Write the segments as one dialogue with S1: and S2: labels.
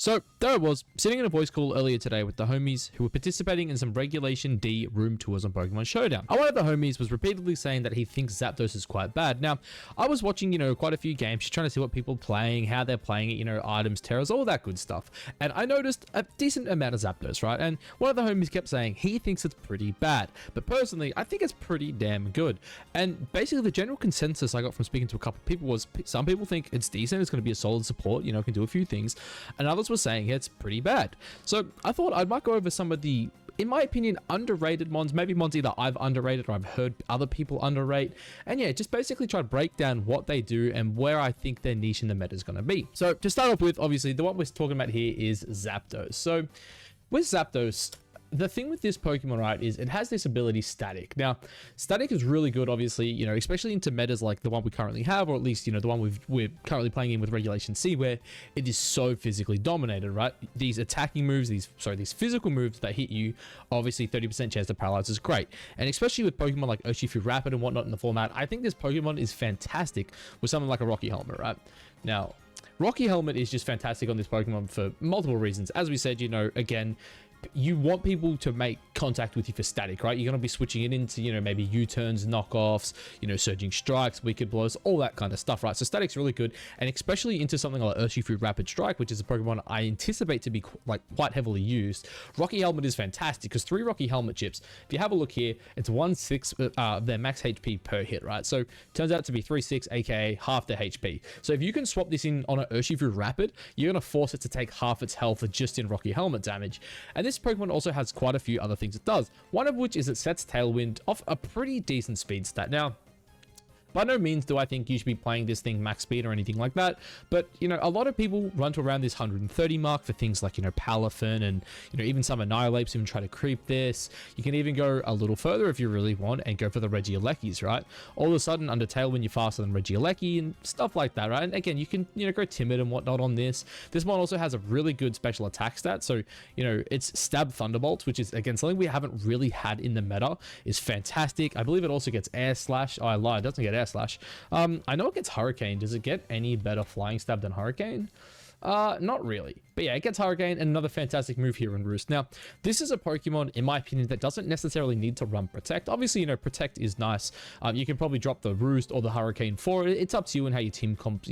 S1: So there I was, sitting in a voice call earlier today with the homies who were participating in some Regulation D room tours on Pokemon Showdown. One of the homies was repeatedly saying that he thinks Zapdos is quite bad. Now, I was watching, quite a few games, just trying to see what people are playing, how they're playing it, items, terrors, all that good stuff. And I noticed a decent amount of Zapdos, right? And one of the homies kept saying he thinks it's pretty bad. But personally, I think it's pretty damn good. And basically the general consensus I got from speaking to a couple of people was some people think it's decent, it's going to be a solid support, can do a few things. And others were saying it's pretty bad. So I thought I might go over some of the, in my opinion, underrated mons, maybe mons either I've underrated or I've heard other people underrate. And yeah, just basically try to break down what they do and where I think their niche in the meta is going to be. So to start off with, obviously the one we're talking about here is Zapdos. So with Zapdos, the thing with this Pokemon, right, is it has this ability Static. Now, Static is really good, obviously, especially into metas like the one we currently have, or at least, the one we're currently playing in with Regulation C, where it is so physically dominated, right? These attacking moves, these physical moves that hit you, obviously 30% chance to paralyze is great. And especially with Pokemon like Urshifu Rapid and whatnot in the format, I think this Pokemon is fantastic with something like a Rocky Helmet, right? Now, Rocky Helmet is just fantastic on this Pokemon for multiple reasons. As we said, again, you want people to make contact with you for Static, right? You're going to be switching it into, maybe U-turns, knockoffs, Surging Strikes, Wicked Blows, all that kind of stuff, right? So Static's really good, and especially into something like Urshifu Rapid Strike, which is a Pokemon I anticipate to be quite heavily used. Rocky Helmet is fantastic because 3 Rocky Helmet chips, if you have a look here, it's 1/6 their max HP per hit, right? So turns out to be 3/6, aka half their HP. So if you can swap this in on an Urshifu Rapid, you're going to force it to take half its health just in Rocky Helmet damage. And this Pokemon also has quite a few other things it does, one of which is it sets Tailwind off a pretty decent speed stat. Now, by no means do I think you should be playing this thing max speed or anything like that, but a lot of people run to around this 130 mark for things like Palafin and even some Annihilates even try to creep this. You can even go a little further if you really want and go for the Regielekis, right? All of a sudden under Tailwind you're faster than Regieleki and stuff like that, right? And again, you can go Timid and whatnot on this. This one also has a really good special attack stat, so it's Stab Thunderbolts, which is again something we haven't really had in the meta, is fantastic. I believe it also gets Air Slash. Oh, I lied, it doesn't get Air Slash. I know it gets Hurricane. Does it get any better flying stab than Hurricane? Not really. But yeah, it gets Hurricane, and another fantastic move here in Roost. Now, this is a Pokemon, in my opinion, that doesn't necessarily need to run Protect. Obviously, Protect is nice. You can probably drop the Roost or the Hurricane for it. It's up to you and how your team comp,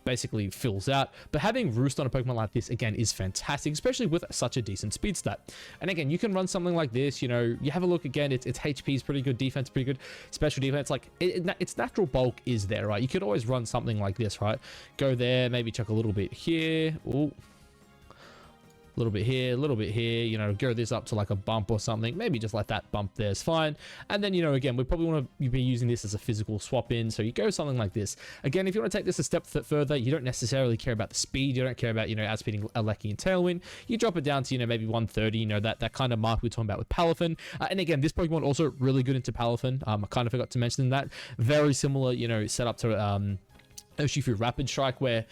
S1: basically fills out. But having Roost on a Pokemon like this, again, is fantastic, especially with such a decent speed stat. And again, you can run something like this, you have a look again, its HP is pretty good, defense pretty good, special defense, like, its natural bulk is there, right? You could always run something like this, right? Go there, maybe chuck a little bit here. Ooh. A little bit here, go this up to like a bump or something. Maybe just like that bump there is fine. And then, again, we probably want to be using this as a physical swap in. So you go something like this. Again, if you want to take this a step further, you don't necessarily care about the speed. You don't care about, outspeeding Alecki and Tailwind. You drop it down to, maybe 130, that kind of mark we're talking about with Palafin. And again, this Pokemon also really good into Palafin. I kind of forgot to mention that. Very similar, setup to Urshifu Rapid Strike, where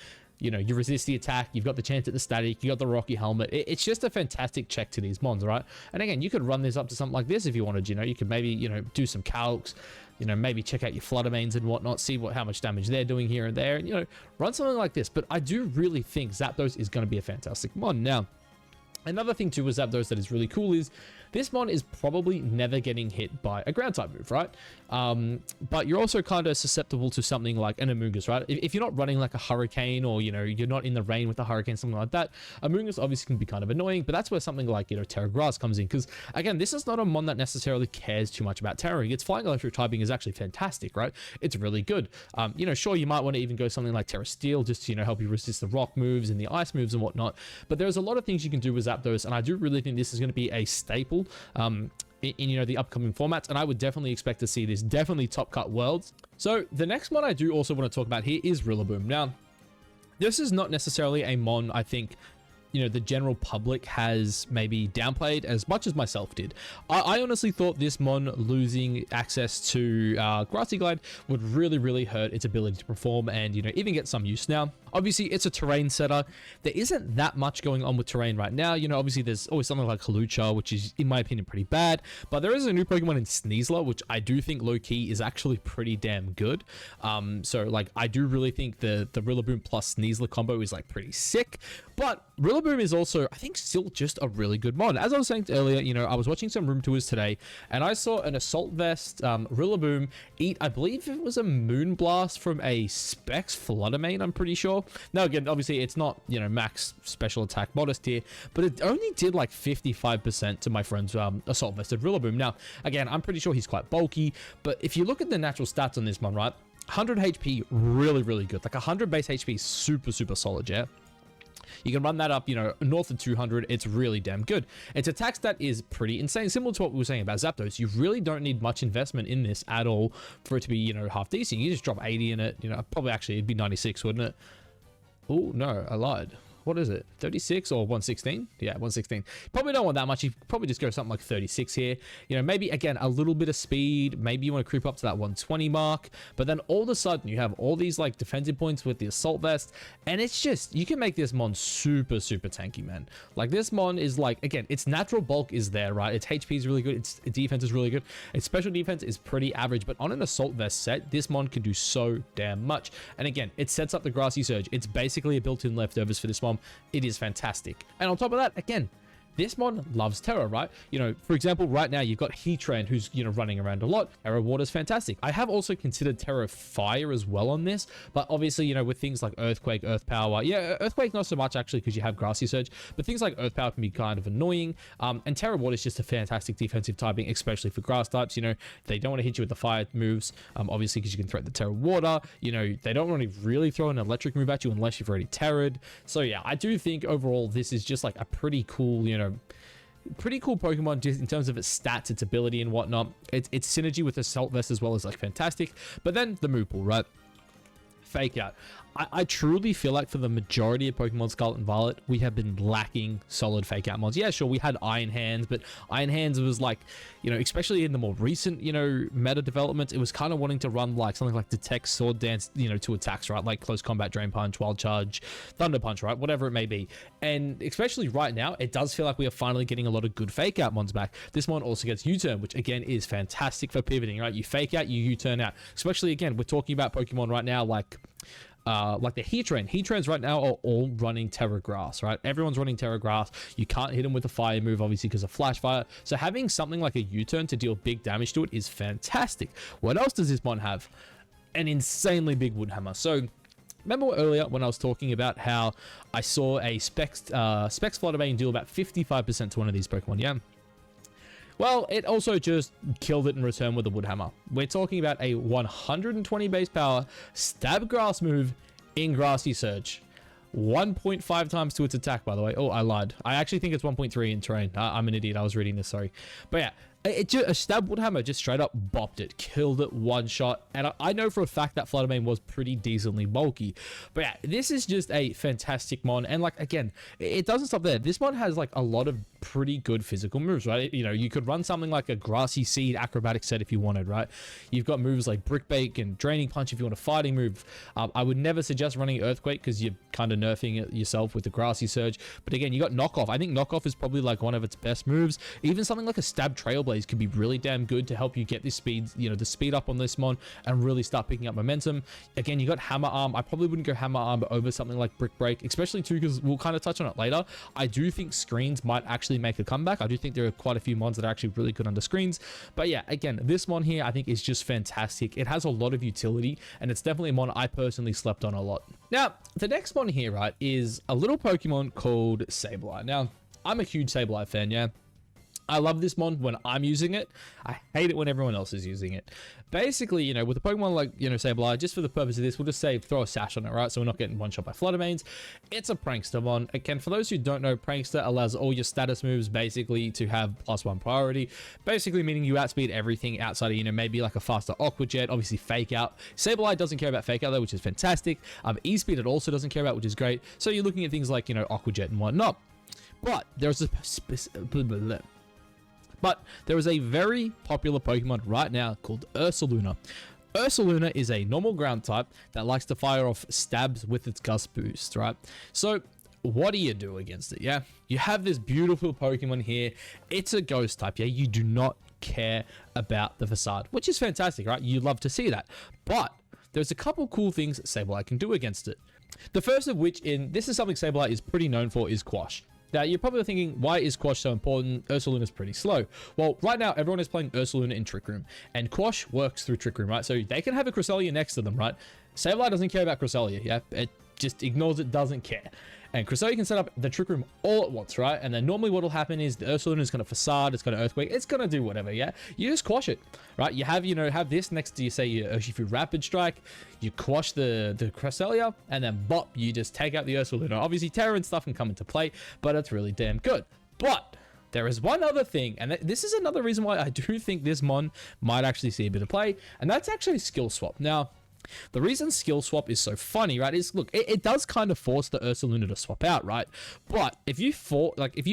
S1: you resist the attack, you've got the chance at the Static, you got the Rocky Helmet. It's just a fantastic check to these mons, right? And again, you could run this up to something like this if you wanted, you could maybe, do some calcs, maybe check out your Fluttermanes and whatnot, see how much damage they're doing here and there, and, run something like this. But I do really think Zapdos is going to be a fantastic mon. Now, another thing too with Zapdos that is really cool is this mon is probably never getting hit by a ground type move, right? But you're also kind of susceptible to something like an Amoonguss, right? If you're not running like a Hurricane, or you're not in the rain with a Hurricane, something like that, Amoonguss obviously can be kind of annoying. But that's where something like Terra Grass comes in, because again, this is not a mon that necessarily cares too much about terroring. Its flying electric typing is actually fantastic, right? It's really good. Sure, you might want to even go something like Terra Steel just to help you resist the rock moves and the ice moves and whatnot. But there's a lot of things you can do with Zapdos, and I do really think this is going to be a staple in the upcoming formats, and I would definitely expect to see this definitely top cut worlds. So the next mon I do also want to talk about here is Rillaboom. Now, this is not necessarily a mon I think the general public has maybe downplayed as much as myself did. I honestly thought this mon losing access to Grassy Glide would really hurt its ability to perform and even get some use. Now, Obviously, it's a terrain setter. There isn't that much going on with terrain right now. You know, obviously, there's always something like Kalucha, which is, in my opinion, pretty bad. But there is a new Pokemon in Sneasler, which I do think low-key is actually pretty damn good. So, like, I do really think the Rillaboom plus Sneasler combo is, like, pretty sick. But Rillaboom is also, I think, still just a really good mod. As I was saying earlier, you know, I was watching some room tours today, and I saw an Assault Vest Rillaboom eat, I believe it was a Moonblast from a Specs Fluttermane, I'm pretty sure. Now, again, obviously, it's not, you know, max special attack modest here, but it only did like 55% to my friend's Assault Vested Rillaboom. Now, again, I'm pretty sure he's quite bulky, but if you look at the natural stats on this one, right, 100 HP, really, really good. Like 100 base HP, super, super solid, yeah? You can run that up, you know, north of 200. It's really damn good. Its attack stat is pretty insane. Similar to what we were saying about Zapdos. You really don't need much investment in this at all for it to be, you know, half decent. You just drop 80 in it. You know, probably actually it'd be 96, wouldn't it? Oh, no, I lied. What is it? 36 or 116? Yeah, 116. Probably don't want that much. You probably just go something like 36 here. You know, maybe, again, a little bit of speed. Maybe you want to creep up to that 120 mark. But then all of a sudden, you have all these, like, defensive points with the Assault Vest. And it's just, you can make this Mon super, super tanky, man. Like, this Mon is, like, again, its natural bulk is there, right? Its HP is really good. Its defense is really good. Its special defense is pretty average. But on an Assault Vest set, this Mon can do so damn much. And again, it sets up the Grassy Surge. It's basically a built-in leftovers for this Mon. It is fantastic. And on top of that, again, this mon loves Terra, right? You know, for example, right now you've got Heatran who's, you know, running around a lot. Terra Water's fantastic. I have also considered Terra Fire as well on this, but obviously, you know, with things like Earthquake, Earth Power, yeah, Earthquake not so much actually because you have Grassy Surge, but things like Earth Power can be kind of annoying. And Terra Water is just a fantastic defensive typing, especially for grass types. You know, they don't want to hit you with the fire moves, obviously because you can threat the Terra Water. You know, they don't want to really throw an electric move at you unless you've already Terra'd. So yeah, I do think overall this is just like a pretty cool, you know, pretty cool Pokemon just in terms of its stats, its ability and whatnot. Its synergy with Assault Vest as well is like fantastic. But then the move pool, right? Fake Out. I truly feel like for the majority of Pokemon Scarlet and Violet, we have been lacking solid Fake Out mods. Yeah, sure, we had Iron Hands, but Iron Hands was like, you know, especially in the more recent, you know, meta development, it was kind of wanting to run like something like Detect, Sword Dance, you know, to attacks, right? Like Close Combat, Drain Punch, Wild Charge, Thunder Punch, right? Whatever it may be. And especially right now, it does feel like we are finally getting a lot of good Fake Out mods back. This one also gets U-Turn, which again is fantastic for pivoting, right? You Fake Out, you U-Turn out. Especially again, we're talking about Pokemon right now like the Heatran. Heatrans right now are all running Terra Grass, right? Everyone's running Terra Grass. You can't hit them with a fire move, obviously, because of Flash Fire. So having something like a U-Turn to deal big damage to it is fantastic. What else does this mon have? An insanely big Wood Hammer. So remember earlier when I was talking about how I saw a Specs Fluttermane deal about 55% to one of these Pokemon, yeah? Well, it also just killed it in return with a Wood Hammer. We're talking about a 120 base power stab grass move in Grassy Surge. 1.5 times to its attack, by the way. Oh, I lied. I actually think it's 1.3 in terrain. I'm an idiot. I was reading this, sorry. But yeah, a stab Wood Hammer just straight up bopped it, killed it one shot. And I know for a fact that Fluttermane was pretty decently bulky. But yeah, this is just a fantastic mon. And like, again, it doesn't stop there. This mon has like a lot of pretty good physical moves, right? You know, you could run something like a Grassy Seed acrobatic set if you wanted, right? You've got moves like Brick Bake and Draining Punch if you want a fighting move. I would never suggest running Earthquake because you're kind of nerfing it yourself with the Grassy Surge. But again, you got Knockoff. I think Knockoff is probably like one of its best moves. Even something like a Stab Trailblaze could be really damn good to help you get this speed, you know, the speed up on this mon and really start picking up momentum. Again, you got Hammer Arm. I probably wouldn't go Hammer Arm over something like Brick Break, especially too because we'll kind of touch on it later. I do think screens might actually make a comeback. I do think there are quite a few mons that are actually really good under screens. But yeah, again, this mon here I think is just fantastic. It has a lot of utility and it's definitely a mon I personally slept on a lot. Now, the next mon here, right, is a little Pokemon called Sableye. Now, I'm a huge Sableye fan, yeah. I love this mon when I'm using it. I hate it when everyone else is using it. Basically, you know, with a Pokemon like, you know, Sableye, just for the purpose of this, we'll just say throw a sash on it, right? So we're not getting one shot by Fluttermanes. It's a Prankster mon. Again, for those who don't know, Prankster allows all your status moves basically to have +1 priority. Basically meaning you outspeed everything outside of, you know, maybe like a faster Aqua Jet, obviously Fake Out. Sableye doesn't care about Fake Out though, which is fantastic. E-Speed it also doesn't care about, which is great. So you're looking at things like, you know, Aqua Jet and whatnot. But there's a very popular Pokemon right now called Ursaluna. Ursaluna is a normal ground type that likes to fire off stabs with its gust boost, right? So what do you do against it? Yeah, you have this beautiful Pokemon here. It's a ghost type. Yeah, you do not care about the facade, which is fantastic, right? You love to see that. But there's a couple cool things that Sableye can do against it. The first of which, this is something Sableye is pretty known for, is Quash. Now, you're probably thinking, why is Quash so important? Ursaluna is pretty slow. Well, right now, everyone is playing Ursaluna in Trick Room, and Quash works through Trick Room, right? So they can have a Cresselia next to them, right? Sableye doesn't care about Cresselia, yeah? It just ignores it, doesn't care. And Cresselia can set up the Trick Room all at once, right? And then normally what will happen is the Ursaluna is going to Facade, it's going to Earthquake, it's going to do whatever, yeah? You just quash it, right? You have, have this next to, you say, your Urshifu Rapid Strike, you quash the Cresselia, and then bop, you just take out the Ursaluna. Obviously, Terra and stuff can come into play, but it's really damn good. But there is one other thing, and this is another reason why I do think this mon might actually see a bit of play, and that's actually Skill Swap. Now, the reason Skill Swap is so funny, right, is, look, it does kind of force the Ursaluna to swap out, right? But if you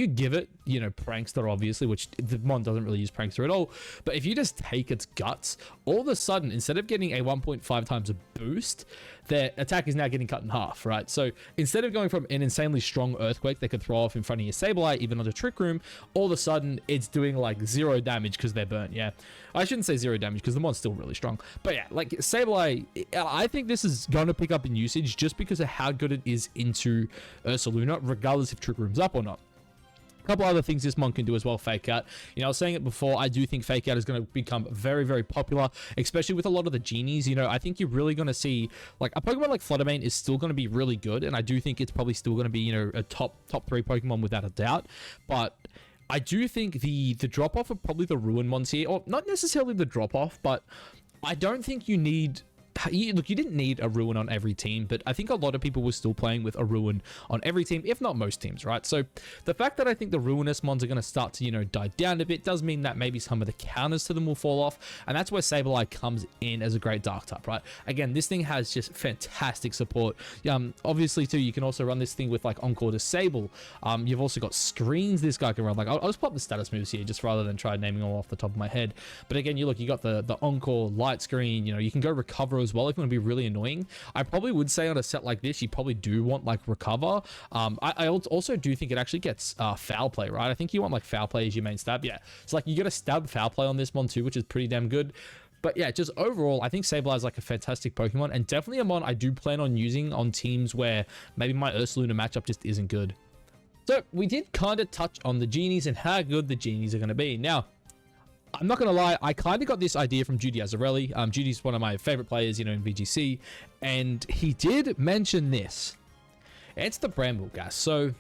S1: give it, Prankster, obviously, which the mon doesn't really use Prankster at all, but if you just take its guts, all of a sudden, instead of getting a 1.5 times a boost, their attack is now getting cut in half, right? So instead of going from an insanely strong Earthquake they could throw off in front of your Sableye, even under Trick Room, all of a sudden it's doing like 0 damage because they're burnt, yeah? I shouldn't say 0 damage because the mon's still really strong. But yeah, like Sableye, I think this is going to pick up in usage just because of how good it is into Ursaluna, regardless if Trick Room's up or not. Couple other things this mon can do as well. Fake Out. I was saying it before, I do think Fake Out is going to become very, very popular, especially with a lot of the Genies. I think you're really going to see, like, a Pokemon like Fluttermane is still going to be really good, and I do think it's probably still going to be, a top 3 Pokemon without a doubt. But I do think the drop-off of probably the Ruin mons here, or not necessarily the drop-off, but I don't think you need... Look, you didn't need a Ruin on every team, but I think a lot of people were still playing with a Ruin on every team, if not most teams, right? So the fact that I think the Ruinous mons are going to start to, die down a bit does mean that maybe some of the counters to them will fall off, and that's where Sableye comes in as a great Dark type, right? Again, this thing has just fantastic support. Obviously, too, you can also run this thing with, like, Encore Disable. You've also got screens this guy can run. Like, I'll just pop the status moves here, just rather than try naming all off the top of my head. But again, you got the Encore Light Screen, you can go Recover as well if you want to be really annoying. I probably would say on a set like this, you probably do want like Recover. I also do think it actually gets Foul Play, right? I think you want like Foul Play as your main stab. Yeah, it's like you get a stab Foul Play on this mon too, which is pretty damn good. But yeah, just overall, I think Sableye is like a fantastic Pokemon, and definitely a mon I do plan on using on teams where maybe my Ursaluna matchup just isn't good. So we did kind of touch on the Genies and how good the Genies are going to be. Now, I'm not going to lie, I kind of got this idea from Judy Azzarelli. Judy's one of my favorite players, in VGC, and he did mention this. It's the Brambleghast. So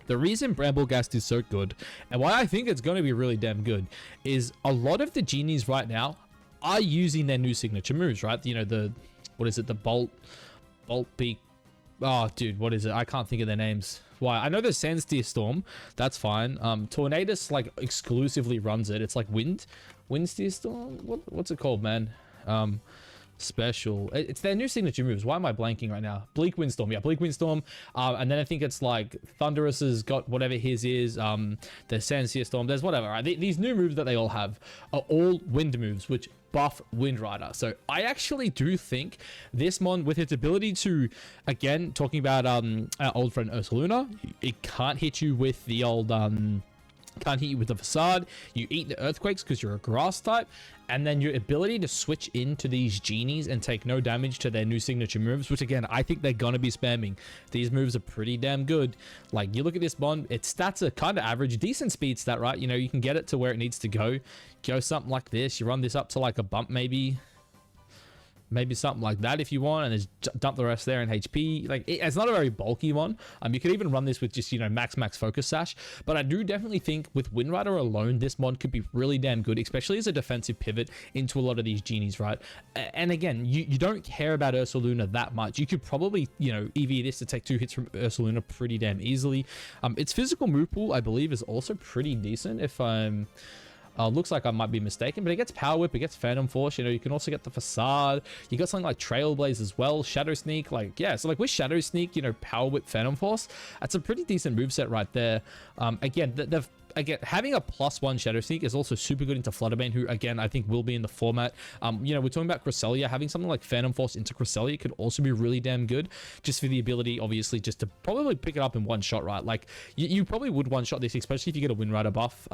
S1: the reason Brambleghast is so good, and why I think it's going to be really damn good, is a lot of the Genies right now are using their new signature moves, right? What is it? The Bolt Beak. Oh, dude, what is it? I can't think of their names. Why? I know there's Sandsteer Storm. That's fine. Tornadus, like, exclusively runs it. It's like Windsteer Storm? What's it called, man? Special. It's their new signature moves. Why am I blanking right now? Bleak Windstorm. Yeah, Bleak Windstorm. And then I think it's like Thunderous has got whatever his is. There's Sandsteer Storm. There's whatever, right? These new moves that they all have are all wind moves, which buff Wind Rider. So I actually do think this mon, with its ability to, again, talking about our old friend Ursaluna, it can't hit you with the old can't hit you with the Facade. You eat the Earthquakes because you're a grass type, and then your ability to switch into these Genies and take no damage to their new signature moves, which again, I think they're gonna be spamming. These moves are pretty damn good. Like, you look at this mon, its stats are kind of average, decent speed stat, right? You can get it to where it needs to go. Go something like this. You run this up to like a bump, maybe something like that if you want, and just dump the rest there in HP. Like, it's not a very bulky one. You could even run this with just, max Focus Sash, but I do definitely think with Wind Rider alone, this mod could be really damn good, especially as a defensive pivot into a lot of these Genies, right? And again, you don't care about Ursaluna that much. You could probably, EV this to take 2 hits from Ursaluna pretty damn easily. Its physical move pool, I believe, is also pretty decent. If Looks like I might be mistaken, but it gets Power Whip, it gets Phantom Force. You know, you can also get the Facade. You got something like Trailblaze as well, Shadow Sneak. Like, yeah, so like with Shadow Sneak, you know, Power Whip, Phantom Force, that's a pretty decent moveset right there. Again, having a +1 Shadow Sneak is also super good into Flutterbane, who, again, I think will be in the format. You know, we're talking about Cresselia. Having something like Phantom Force into Cresselia could also be really damn good, just for the ability, obviously, just to probably pick it up in one shot, right? Like, you probably would one-shot this, especially if you get a Wind Rider buff.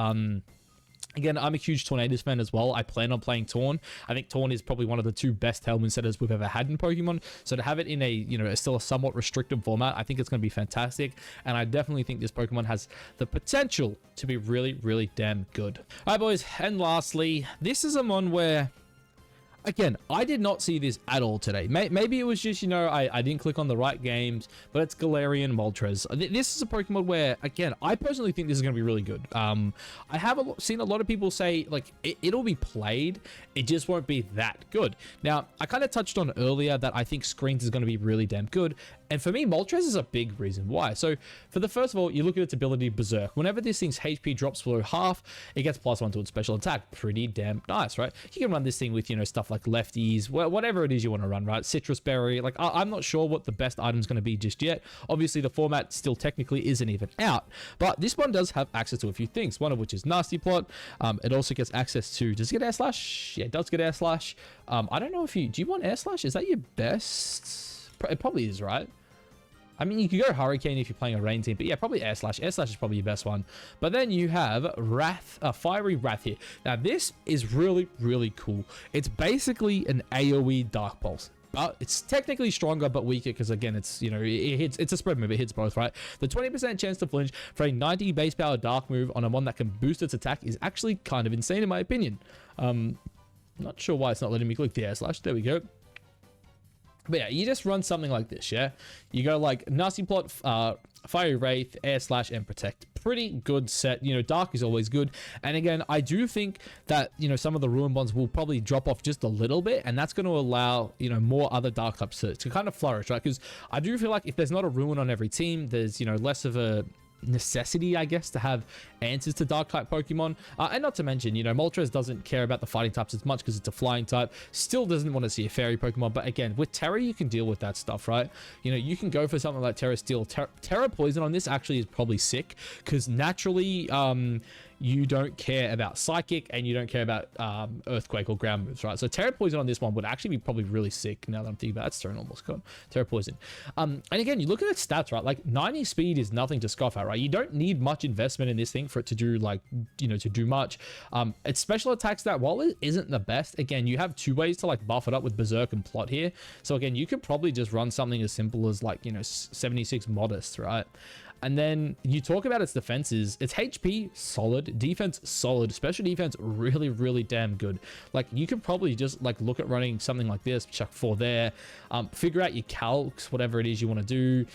S1: Again, I'm a huge Tornadus fan as well. I plan on playing Torn. I think Torn is probably one of the 2 best Tailwind setters we've ever had in Pokemon. So to have it in a, you know, still a somewhat restricted format, I think it's going to be fantastic. And I definitely think this Pokemon has the potential to be really, really damn good. All right, boys. And lastly, this is a mon where, again, I did not see this at all today. Maybe it was just, you know, I didn't click on the right games, but it's Galerian Moltres. This is a Pokemon where, again, I personally think this is going to be really good. I have seen a lot of people say, like, it'll be played, it just won't be that good. Now, I kind of touched on earlier that I think Screens is going to be really damn good. And for me, Moltres is a big reason why. So, for the first of all, you look at its ability, Berserk. Whenever this thing's HP drops below half, it gets +1 to its special attack. Pretty damn nice, right? You can run this thing with, you know, stuff like lefties, whatever it is you want to run, right? Citrus Berry. Like, I'm not sure what the best item's going to be just yet. Obviously, the format still technically isn't even out. But this one does have access to a few things, one of which is Nasty Plot. It also gets access to... Does it get Air Slash? Yeah, it does get Air Slash. I don't know if you... Do you want Air Slash? Is that your best? It probably is, right? I mean, you could go Hurricane if you're playing a rain team, but yeah, probably Air Slash. Air Slash is probably your best one. But then you have Wrath, Fiery Wrath here. Now, this is really, really cool. It's basically an AoE Dark Pulse. It's technically stronger but weaker because, again, it's, you know, it's a spread move. It hits both, right? The 20% chance to flinch for a 90 base power dark move on a one that can boost its attack is actually kind of insane in my opinion. Not sure why it's not letting me click the Air Slash. There we go. But yeah, you just run something like this, yeah? You go like Nasty Plot, Fiery Wraith, Air Slash, and Protect. Pretty good set. You know, Dark is always good. And again, I do think that, you know, some of the Ruin Bonds will probably drop off just a little bit, and that's going to allow, you know, more other Dark types to kind of flourish, right? Because I do feel like if there's not a Ruin on every team, there's, you know, less of a necessity, I guess, to have answers to dark type Pokemon. And not to mention, you know, Moltres doesn't care about the fighting types as much because it's a flying type. Still doesn't want to see a fairy Pokemon. But again, with Terra, you can deal with that stuff, right? You know, you can go for something like Terra Steel. Terra Poison on this actually is probably sick because naturally, you don't care about Psychic and you don't care about Earthquake or ground moves, right? So Terra Poison on this one would actually be probably really sick now that I'm thinking about it. That's Terra almost gone. Terra Poison. And again, you look at its stats, right? Like 90 speed is nothing to scoff at, right? You don't need much investment in this thing for it to do, like, you know, to do much. Its special attack stat, while it isn't the best, again, you have 2 ways to like buff it up with Berserk and Plot here. So again, you could probably just run something as simple as like, you know, 76 Modest, right? And then you talk about its defenses. Its HP, solid. Defense, solid. Special defense, really, really damn good. Like, you could probably just, like, look at running something like this, chuck 4 there. Figure out your calcs, whatever it is you want to do.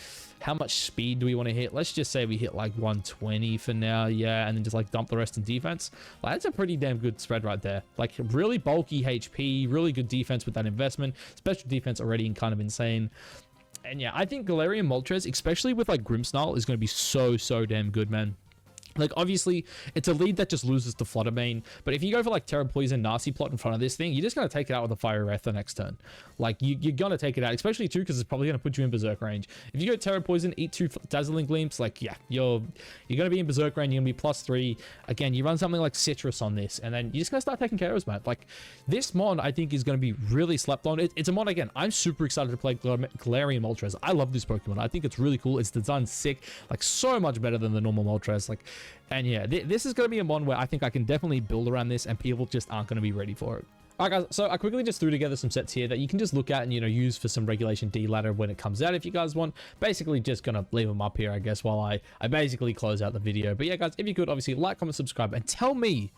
S1: How much speed do we want to hit? Let's just say we hit, like, 120 for now, yeah, and then just, like, dump the rest in defense. Like, that's a pretty damn good spread right there. Like, really bulky HP, really good defense with that investment. Special defense already kind of insane. And yeah, I think Galerian Moltres, especially with like Grimmsnarl, is going to be so damn good, man. Like, obviously, it's a lead that just loses to Flutterbane. But if you go for, like, Terra Poison, Nasty Plot in front of this thing, you're just going to take it out with a Fire Wrath the next turn. Like, you're going to take it out, especially, too, because it's probably going to put you in Berserk range. If you go Terra Poison, eat 2 Dazzling Gleams, like, yeah, you're going to be in Berserk range, you're going to be +3. Again, you run something like Citrus on this, and then you're just going to start taking care of man. Like, this mon, I think, is going to be really slept on. It's a mon, again, I'm super excited to play Galarian Moltres. I love this Pokemon. I think it's really cool. It's designed sick, like, so much better than the normal Moltres. Like, and yeah, this is going to be a mon where I think I can definitely build around this and people just aren't going to be ready for it. Alright guys, so I quickly just threw together some sets here that you can just look at and, you know, use for some Regulation D ladder when it comes out if you guys want. Basically just going to leave them up here, I guess, while I basically close out the video. But yeah guys, if you could, obviously like, comment, subscribe, and tell me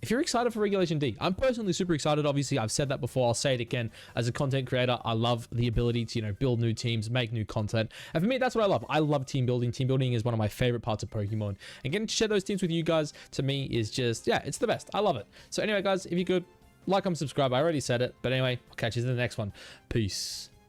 S1: if you're excited for Regulation D. I'm personally super excited. Obviously, I've said that before. I'll say it again. As a content creator, I love the ability to, you know, build new teams, make new content. And for me, that's what I love. I love team building. Team building is one of my favorite parts of Pokemon. And getting to share those teams with you guys, to me, is just, yeah, it's the best. I love it. So anyway, guys, if you could, like, comment, subscribe. I already said it. But anyway, I'll catch you in the next one. Peace.